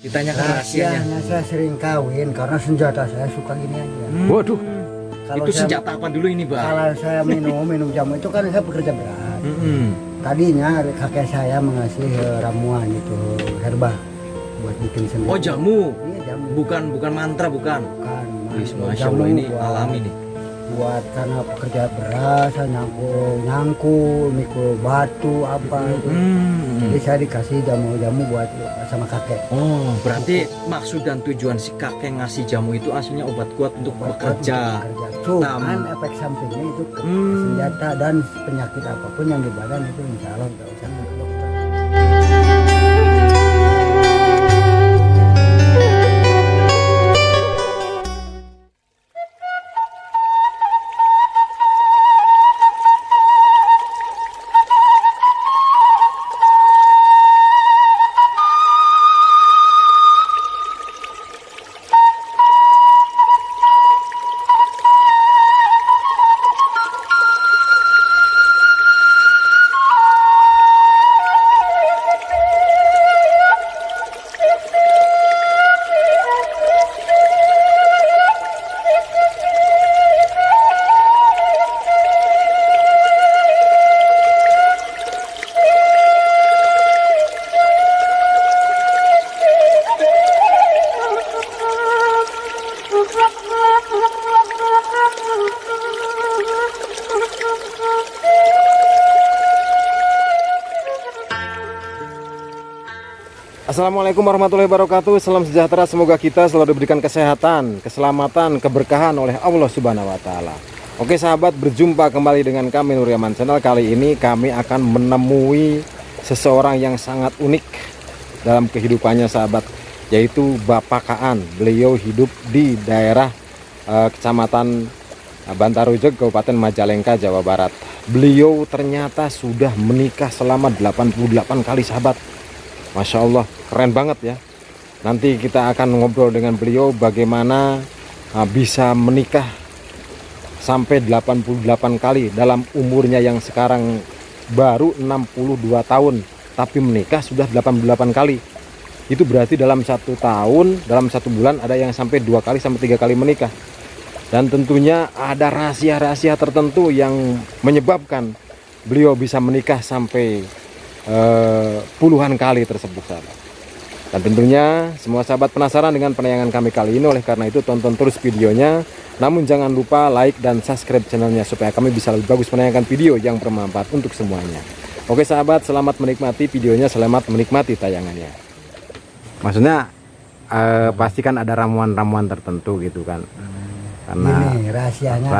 Ditanyakan rahasianya. Saya sering kawin karena senjata saya suka gini aja. Waduh. Kalau Itu saya, senjata apa dulu ini, Bang? kalau saya minum jamu itu kan saya bekerja berat. Tadinya kakek saya mengasih ramuan itu herba buat bikin sendiri. Oh, jamu. Iya, jamu. Bukan mantra, bukan. Bukan. Wis, Masya Allah, ini alami nih. Buat karena pekerja berat, saya nyangkul, mikul batu apa itu. Jadi saya dikasih jamu-jamu buat sama kakek. Oh, berarti maksud dan tujuan si kakek ngasih jamu itu aslinya obat kuat untuk bekerja. Cuman efek sampingnya itu senjata dan penyakit apapun yang di badan itu insya Allah nggak usah ke dokter. Assalamualaikum warahmatullahi wabarakatuh. Salam sejahtera, semoga kita selalu diberikan kesehatan, keselamatan, keberkahan oleh Allah Subhanahu wa taala. Oke sahabat, berjumpa kembali dengan kami Nur Yaman Channel. Kali ini kami akan menemui seseorang yang sangat unik dalam kehidupannya sahabat, yaitu Bapak Kaan. Beliau hidup di daerah Kecamatan Bantarujeg, Kabupaten Majalengka, Jawa Barat. Beliau ternyata sudah menikah selama 88 kali sahabat. Masya Allah, keren banget ya. Nanti kita akan ngobrol dengan beliau bagaimana bisa menikah sampai 88 kali dalam umurnya yang sekarang baru 62 tahun, tapi menikah sudah 88 kali. Itu berarti dalam 1 tahun, dalam 1 bulan ada yang sampai 2 kali sampai 3 kali menikah. Dan tentunya ada rahasia-rahasia tertentu yang menyebabkan beliau bisa menikah sampai puluhan kali tersebut sahabat. Dan tentunya semua sahabat penasaran dengan penayangan kami kali ini. Oleh karena itu tonton terus videonya. Namun jangan lupa like dan subscribe channelnya supaya kami bisa lebih bagus menayangkan video yang bermanfaat untuk semuanya. Oke sahabat, selamat menikmati videonya, selamat menikmati tayangannya. Maksudnya pasti kan ada ramuan-ramuan tertentu gitu kan. Karena ini rahasianya.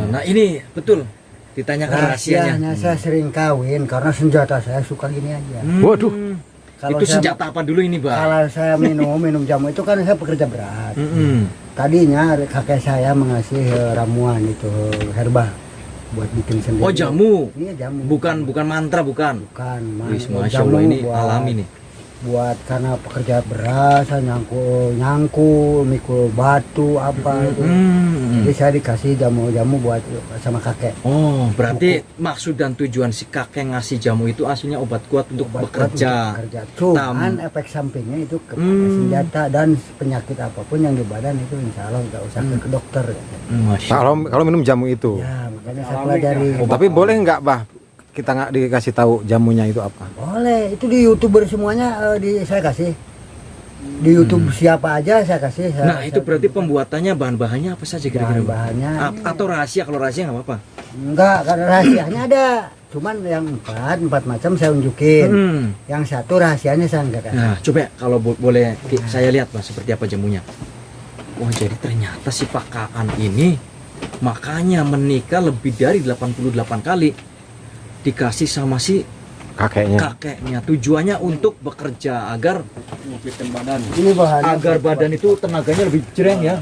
Nah, ini betul. Ditanyakan rahasianya. Saya sering kawin karena senjata saya suka gini aja. Waduh. Kalau itu saya, senjata apa dulu ini, Bang? kalau saya minum jamu itu kan saya pekerja berat. Tadinya kakek saya mengasih ramuan itu herba buat bikin sendiri. Oh, jamu. Iya, jamu. Bukan mantra, bukan. Bukan. Wis, Masya Allah, ini alami nih. Buat karena pekerja berat, saya nyangkul, mikul batu apa itu. Jadi saya dikasih jamu-jamu buat sama kakek. Oh, berarti maksud dan tujuan si kakek ngasih jamu itu aslinya obat kuat untuk bekerja. Cuman efek sampingnya itu senjata dan penyakit apapun yang di badan itu insya Allah nggak usah ke dokter. Kalau minum jamu itu. Ya, makanya saya pelajari. Tapi boleh nggak bah kita nggak dikasih tahu jamunya itu apa? Boleh, itu di YouTuber semuanya saya kasih. Di YouTube siapa aja saya kasih. Nah, itu berarti pembuatannya bahan-bahannya apa saja kira-kira? Bahan-bahannya atau rahasia? Kalau rahasia nggak apa-apa. enggak, karena rahasianya ada. Cuman yang empat macam saya unjukin. Yang satu rahasianya saya enggak kasih. Nah, coba kalau boleh saya lihat Mas seperti apa jamunya. Wah, jadi ternyata si Pak Kaan ini makanya menikah lebih dari 88 kali. Dikasih sama si kakeknya. Tujuannya untuk bekerja agar Ini agar badan itu tenaganya lebih jreng ya.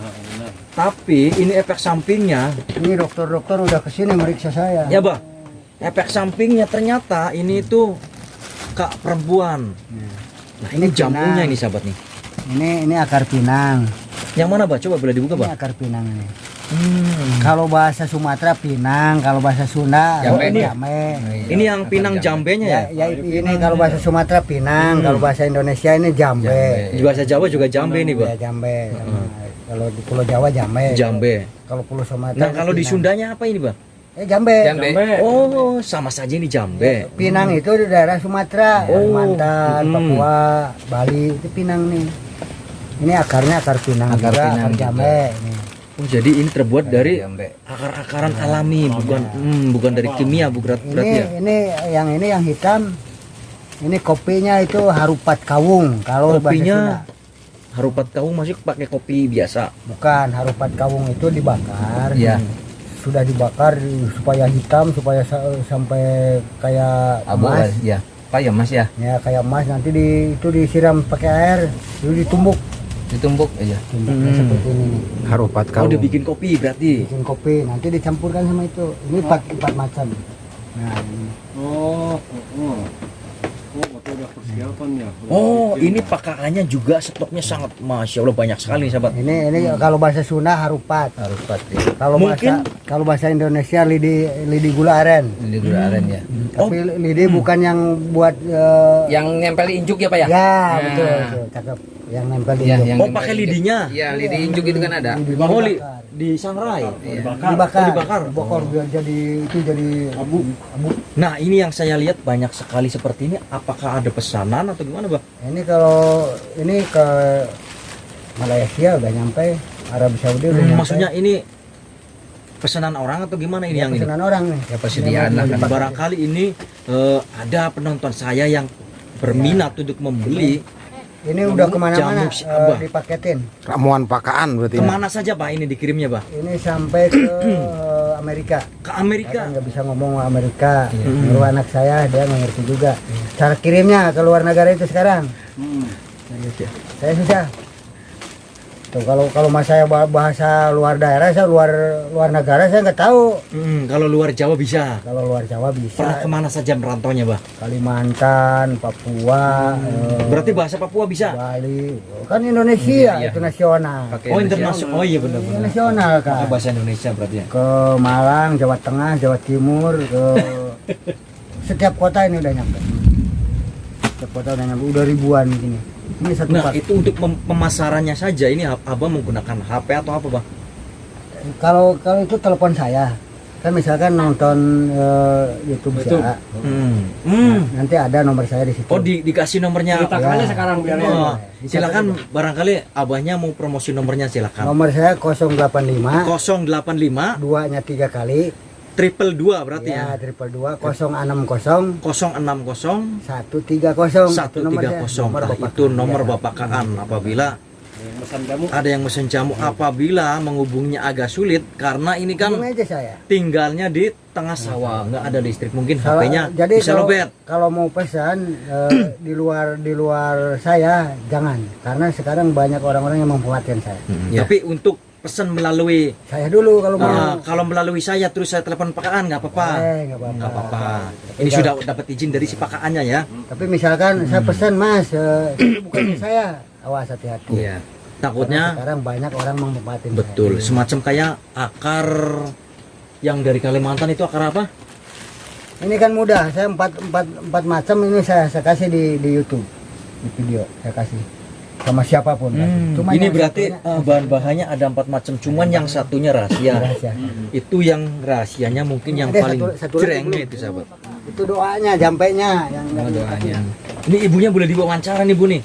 Tapi ini efek sampingnya. Ini dokter-dokter udah kesini meriksa saya. Ya, Bah. Efek sampingnya ternyata ini tuh kak perempuan. Nah, ini jamunya ini sahabat nih. Ini akar pinang. Yang mana, Bah? Coba boleh dibuka, Ini Bah? akar pinang ini. Kalau bahasa Sumatera Pinang, kalau bahasa Sunda Jambe. Jambe. Ini yang Pinang jambenya ya? Ya, ini kalau bahasa Sumatera Pinang, kalau bahasa Indonesia ini Jambe. Di bahasa Jawa juga jambe nih, Bang. Ya, Jambe. Kalau di Pulau Jawa Jambe. Jambe. Kalau Pulau Sumatera. Nah, kalau di Pinang. Sundanya apa ini, Bang? Jambe. Jambe. Oh, sama saja ini jambe. Pinang itu di daerah Sumatera, Oh. Kalimantan, Hmm. Papua, Bali itu Pinang nih. Ini akarnya akar Pinang Akar juga, Pinang akar juga. Jambe. Ini. Oh, jadi ini terbuat dari Jambe. akar-akaran alami, bukan dari kimia, berarti ya. Ini yang hitam. Ini kopinya itu harupat kawung. Kalau bahasa Kopinya Sunda. harupat kawung masih pakai kopi biasa. Bukan, harupat kawung itu dibakar. Iya. Sudah dibakar supaya hitam, supaya sampai kayak Abu emas. ya. Apa ya Mas ya? Ya kayak emas, nanti itu disiram pakai air, lalu ditumbuk. Ditumbuk aja. Tumbuknya seperti ini nih. Harupat Oh, kau. udah bikin kopi berarti. Bikin kopi, nanti dicampurkan sama itu. Ini empat macam. Nah, ini. Oh, ini pakaannya juga stoknya sangat, masya Allah banyak sekali nih, sahabat. Ini kalau bahasa Sunda harupat. Harupat ya. Mungkin- Kalau bahasa Indonesia lidi gula aren. Ini gula aren ya. Tapi lidi bukan yang buat Yang nempel di injuk ya Pak ya? ya, Nah. betul, cakep. Yang nempel di Iya, hidung. yang Oh, nempel pakai di injuk. lidinya? Iya, lidi injuk itu kan ada. Lidi Oh, dibakar. di sangrai. Dibakar. Dibakar biar jadi abu. Nah, ini yang saya lihat banyak sekali seperti ini. Apakah ada pesanan atau gimana, Bang? Ini kalau ini ke Malaysia udah nyampe, Arab Saudi udah nyampe. Maksudnya ini pesanan orang atau gimana ini Ya, yang ini? pesanan orang nih. Ya, persediaan lah kan. Barangkali ini ada penonton saya yang berminat untuk membeli. Ini udah kemana-mana Jamu si Abah. dipaketin. Ramuan pakaan berarti. Kemana saja, Pak, ini dikirimnya, Pak? Ini sampai ke Amerika. Ke Saya Amerika. kan nggak bisa ngomong Amerika. Nyuruh anak saya, dia nggak ngerti juga. Cara kirimnya ke luar negara itu sekarang. Saya susah. Tuh kalau mas saya bahasa luar daerah, saya luar negara saya nggak tahu. Kalau luar Jawa bisa. Kalau luar Jawa Pernah bisa. kemana saja merantaunya, Pak? Kalimantan, Papua, Berarti bahasa Papua bisa? Bali. Kan Indonesia Iya. itu nasional. Pakai Oh, Indonesia. internasional. Oh iya, benar-benar. Nasional Pakai kan. bahasa Indonesia berarti ya. Ke Malang, Jawa Tengah, Jawa Timur, ke setiap kota ini udah nyampe. Setiap kota udah nyampe, udah ribuan gini. Ini satu Nah, pak. itu untuk pemasarannya saja ini Abang menggunakan HP atau apa, Bang? Kalau itu telepon saya, kan misalkan nonton YouTube bisa, nanti ada nomor saya di situ. Oh, dikasih nomornya. Ya. sekarang biar Oh, silakan barangkali abahnya mau promosi nomornya, silakan. Nomor saya 085 085 2-nya 3 kali. triple 2 berarti Ya, ya. triple 2 060 060 130. 130. Nah, itu nomor Bapak Kaan apabila ada yang mesen jamu, apabila menghubungnya agak sulit karena ini kan Hubungi aja saya. tinggalnya di tengah sawah, nggak ada listrik, mungkin Kalau- HP-nya jadi bisa kalau, lobet. kalau mau pesan di luar saya jangan, karena sekarang banyak orang-orang yang memanfaatkan saya. Ya. Tapi untuk pesan melalui Saya dulu kalau mau. kalau melalui saya terus saya telepon pakaan nggak apa-apa. Nggak apa-apa. Nggak apa-apa. Ini sudah dapat izin dari si pakaannya ya. Tapi misalkan saya pesan Mas, itu bukan saya, awas hati-hati. Iya. Karena Takutnya sekarang banyak orang memanfaatkan betul, saya. semacam kayak akar yang dari Kalimantan itu akar apa? Ini kan mudah, saya empat macam ini saya kasih di YouTube, di video saya kasih sama siapapun. Cuma Ini yang berarti satunya bahan-bahannya ada 4 macam, cuman yang satunya rahasia. rahasia. Itu yang rahasianya mungkin yang Ada paling satu lagi jrengnya belum. itu, sahabat. Itu doanya, jampenya yang Oh, doanya. Ini ibunya boleh diwawancara nih, Bu nih.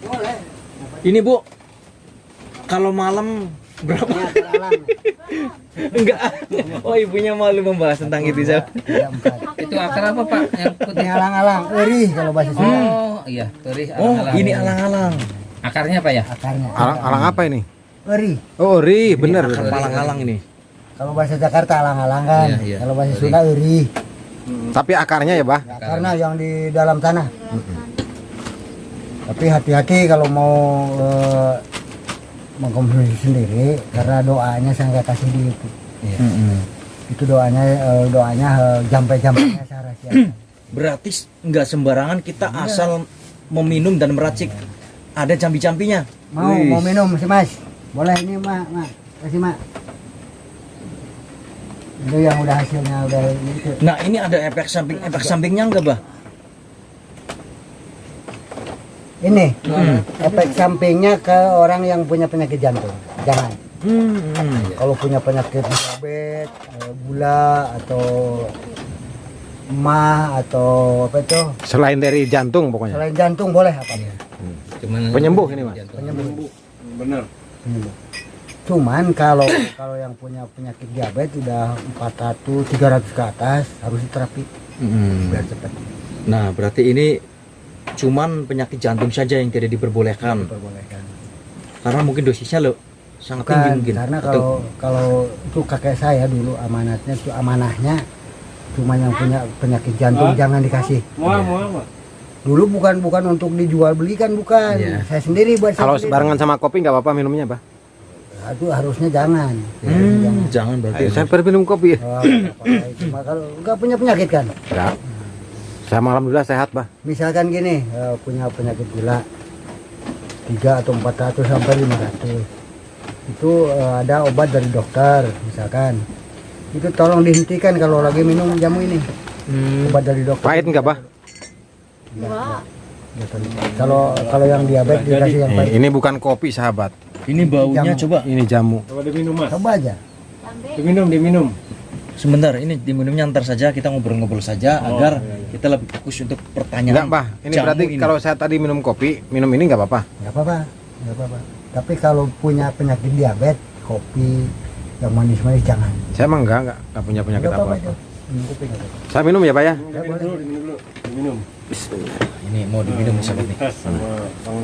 boleh. Ini, Bu. Kalau malam berapa? Ya, terhalang. Enggak. Oh, ibunya malu membahas tentang itu, sahabat. Ada 4. Itu akar apa Pak? Yang Ini putih. alang-alang, eri kalau bahasa Sunda. Oh, iya, perih Oh, alang-alang. ini alang-alang. Akarnya apa ya? Akarnya. Alang apa ini? Eri. Oh, ri, bener. Akar palang-alang ini. Kalau bahasa Jakarta alang-alang kan. Iya, iya. Kalau bahasa Sunda eri. Tapi akarnya ya, Bah? Karena yang di dalam tanah. Tapi hati-hati kalau mau mengkonsumsi sendiri, karena doanya saya nggak kasih di YouTube. Iya. Itu doanya jampe-jampenya saya rahasiakan. Berarti nggak sembarangan kita asal meminum dan meracik. Ada jambi-jambinya. Mau minum sih Mas? Boleh ini Mak, kasih Mak. Itu yang udah hasilnya udah itu. Nah, ini ada efek sampingnya enggak, Bah? Ini efek sampingnya ke orang yang punya penyakit jantung. Jangan. Kalau punya penyakit diabetes, gula atau mah atau apa itu? Selain dari jantung pokoknya. Selain jantung boleh apa? Cuman Penyembuh ini, Mas. Penyembuh. Benar. Penyembuh. Cuman kalau yang punya penyakit diabetes udah 400, 300 ke atas harus diterapi biar cepat. Nah, berarti ini cuman penyakit jantung saja yang tidak diperbolehkan. Diperbolehkan. Karena mungkin dosisnya lo sangat tinggi Bukan, mungkin. karena Atau- kalau itu kakek saya dulu amanahnya cuma yang punya penyakit jantung jangan dikasih. Dulu bukan untuk dijual belikan, bukan. Iya. Saya sendiri buat saya Kalau sendiri. barengan sama kopi nggak apa-apa minumnya, Pak? Itu harusnya jangan. jangan berarti. Saya baru minum kopi. Oh, cuma kalau nggak punya penyakit kan. Enggak. Saya alhamdulillah sehat, Pak. Misalkan gini, punya penyakit gula 3 atau 400 sampai 500. Itu ada obat dari dokter misalkan. Itu tolong dihentikan kalau lagi minum jamu ini. Obat dari dokter. Pahit nggak, Pak? Enggak. Kalau yang diabetes dikasih yang pahit. Ini bukan kopi, sahabat. Ini baunya Jamu. coba. Ini jamu. Coba aja. Diminum. Sebentar, ini diminumnya ntar saja, kita ngobrol-ngobrol saja agar kita lebih fokus untuk pertanyaan. Enggak, Pak. Ini jamu berarti ini. kalau saya tadi minum kopi, minum ini nggak apa-apa. Nggak apa-apa. Nggak apa-apa. Tapi kalau punya penyakit diabetes, kopi yang manis-manis jangan. Saya emang enggak punya penyakit Nggak apa-apa apa-apa. itu. Minum kopi nggak apa-apa. Saya minum ya, Pak ya? Ya, boleh. Ini mau diminum sahabat nih.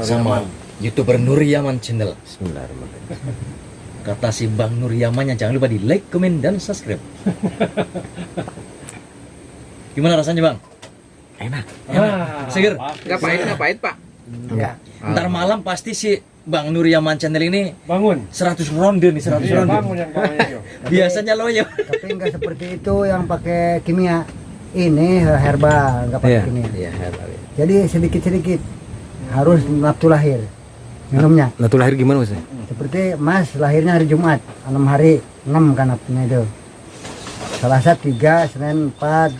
Sama YouTuber Nur Yaman channel. Bismillahirrahmanirrahim. Kata si Bang Nur Yamannya, jangan lupa di like, komen, dan subscribe. Gimana rasanya, Bang? Enak. Seger. nggak pahit Pak. Enggak. Ntar malam pasti si Bang Nur Yaman channel ini Bangun. 100 ronde nih, 100 ronde. Yang bawahnya yuk. Biasanya loyo. Tapi nggak seperti itu yang pakai kimia. Ini herbal, nggak pakai Iya. kimia. Iya, Jadi sedikit-sedikit harus nafsu lahir minumnya. Nah, tuh lahir gimana, Mas? Seperti Mas lahirnya hari Jumat, 6 hari, 6 kan nafsunya itu. Selasa 3, Senin 4,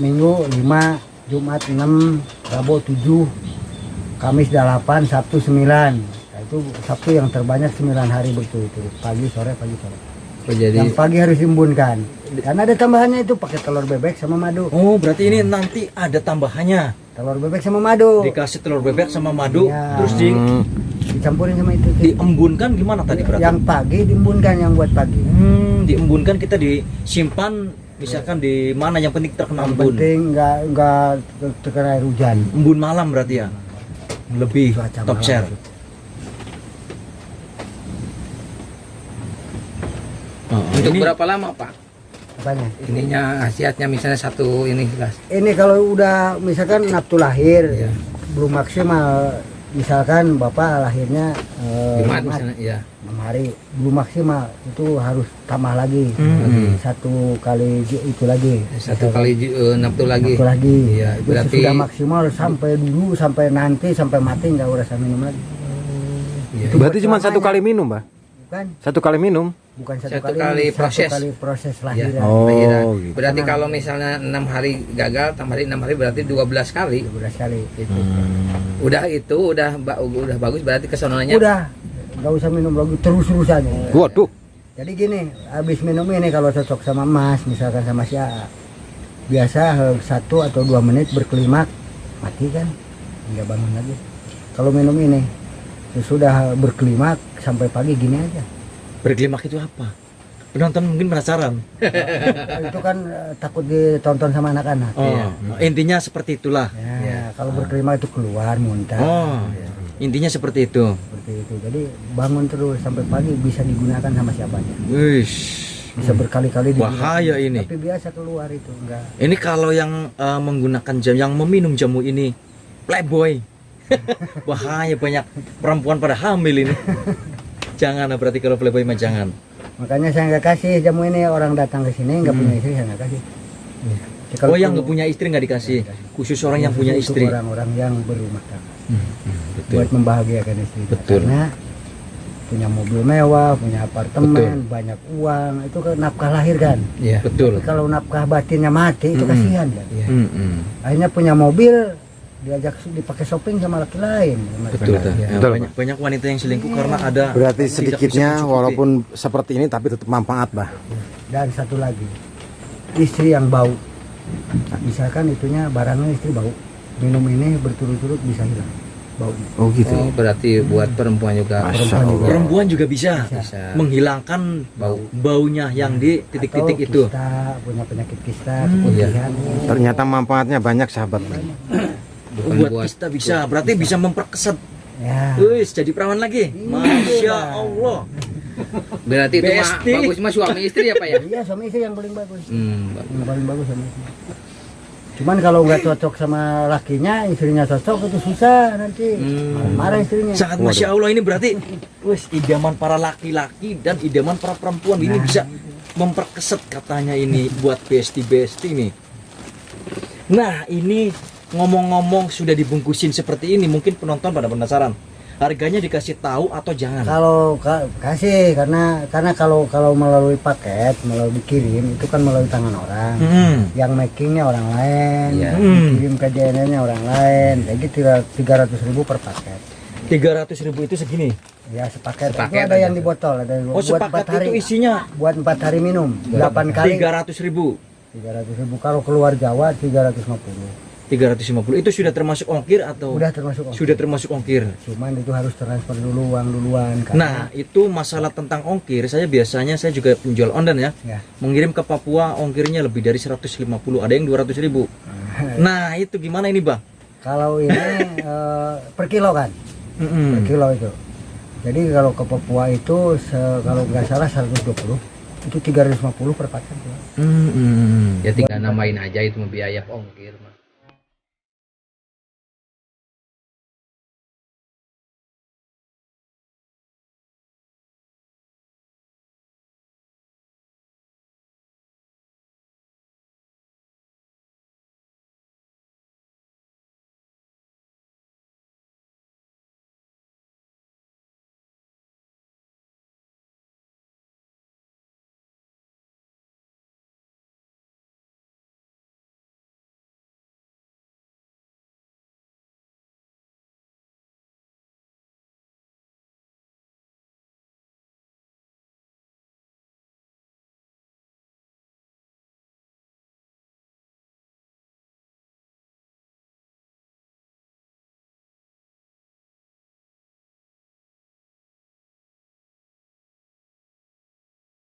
Minggu 5, Jumat 6, Rabu 7, Kamis 8, Sabtu 9. Nah, itu Sabtu yang terbanyak 9 hari berturut-turut, pagi sore. Jadi Yang pagi harus diembunkan. Karena ada tambahannya itu pakai telur bebek sama madu. Oh, berarti ini nanti ada tambahannya. Telur bebek sama madu. Dikasih telur bebek sama madu, Iya. terus Dicampurin sama itu. diembunkan gimana tadi berarti? Yang pagi diembunkan, yang buat pagi. Diembunkan, kita disimpan misalkan di mana, yang penting terkena Yang embun. penting nggak terkena air hujan. Embun malam berarti ya. Lebih Cuaca top malam share. itu. untuk ini berapa lama Pak? Apanya? Ininya khasiatnya misalnya satu ini gelas. Ini kalau udah misalkan nafsu lahir Iya. belum maksimal, misalkan bapak lahirnya Jumat Jumat, misalnya, ya. 6 hari belum maksimal, itu harus tambah lagi satu kali itu lagi. Satu kali nafsu lagi. Nafsu lagi. Iya, Itu berarti sudah maksimal sampai dulu, sampai nanti, sampai mati nggak usah minum lagi. Iya. Itu Berarti buat cuma satu selamanya. kali minum, Pak? Bukan, Satu kali minum? bukan Satu kali proses. Satu kali proses Ya. lahiran. Oh, lahiran. gitu. Berarti Karena- kalau misalnya 6 hari gagal, tambah hari 6 hari berarti 12 kali. 12 kali. Itu. Udah itu udah bagus, berarti kesonolannya. Udah, nggak usah minum lagi terus-terusan. Waduh. Jadi gini, habis minum ini kalau cocok sama Mas, misalkan sama si AA, biasa 1 atau 2 menit berkelimak, mati kan, nggak bangun lagi. Kalau minum ini, sudah berkelimak sampai pagi gini aja. berklimak itu apa? Penonton mungkin penasaran. Itu kan takut ditonton sama anak-anak. Oh, intinya seperti itulah. Ya, kalau berkelimak itu keluar muntah. Oh, intinya seperti itu. Seperti itu. Jadi bangun terus sampai pagi, bisa digunakan sama siapa aja. Wish, Bisa berkali-kali digunakan. bahaya ini. Tapi biasa keluar itu enggak. Ini kalau yang menggunakan yang meminum jamu ini playboy. Bahaya, banyak perempuan pada hamil ini. Jangan, berarti kalau playboy mah jangan. Makanya saya nggak kasih jamu ini, orang datang ke sini nggak punya istri saya nggak kasih. Jadi kalau Oh, yang nggak punya istri nggak dikasih. Khusus orang yang punya untuk istri. orang-orang yang berumah tangga Betul. buat membahagiakan istri. Betul. Karena punya mobil mewah, punya apartemen, banyak uang, itu kan nafkah lahir kan. Iya. Betul. Tapi kalau nafkah batinnya mati itu kasihan kan. Iya. Akhirnya punya mobil diajak dipakai shopping sama laki lain. Betul. Benar, Tah. ya. Ya, Betul, banyak wanita yang selingkuh karena ada Berarti tidak sedikitnya bisa mencukupi. walaupun seperti ini tapi tetap manfaat, Bah. Dan satu lagi, istri yang bau. Misalkan itunya barangnya istri bau, minum ini berturut-turut bisa hilang baunya. Oh gitu. Oh, berarti buat perempuan juga. Masya Allah. Perempuan juga bisa, Bisa. menghilangkan baunya yang di titik-titik Atau itu. kista, punya penyakit kista, iya. keputihan. Ternyata manfaatnya banyak, sahabat. Bukan Buat buat kita bisa, berarti bisa memperkeset. Ya. Wis, jadi perawan lagi. Masya Allah. berarti itu mah Besti. bagus mah suami istri apa ya? Iya, suami istri yang paling bagus. Bagus. Yang paling bagus sama istri. Cuman kalau nggak cocok sama lakinya, istrinya cocok itu susah nanti. Marah istrinya. Sangat Masya Allah ini berarti wis idaman para laki-laki dan idaman para perempuan ini bisa memperkeset katanya ini buat besti-besti nih. Nah ini ngomong-ngomong sudah dibungkusin seperti ini, mungkin penonton pada penasaran. Harganya dikasih tahu atau jangan? Kalau kasih karena kalau melalui paket, melalui dikirim itu kan melalui tangan orang. Yang makingnya orang lain, Iya. dikirim ke JNE-nya orang lain. Jadi 300.000 per paket. 300.000 itu segini. Ya sepaket. Sepaket Itu ada aja yang tuh. di botol, ada yang Oh sepakat itu isinya buat 4 hari minum, 8 kali 300.000. 300.000. Kalau keluar Jawa 350. 350 itu sudah termasuk ongkir atau Udah termasuk ongkir. sudah termasuk ongkir? Cuman itu harus transfer dulu uang duluan. Nah itu masalah tentang ongkir, saya juga penjual online ya, Ya. mengirim ke Papua ongkirnya lebih dari 150, ada yang 200.000. Nah itu gimana ini Bang? Kalau ini per kilo kan, per kilo itu. Jadi kalau ke Papua itu kalau nggak salah 120, itu 350 per paket. Ya tinggal namain aja itu mah biaya ongkir mah.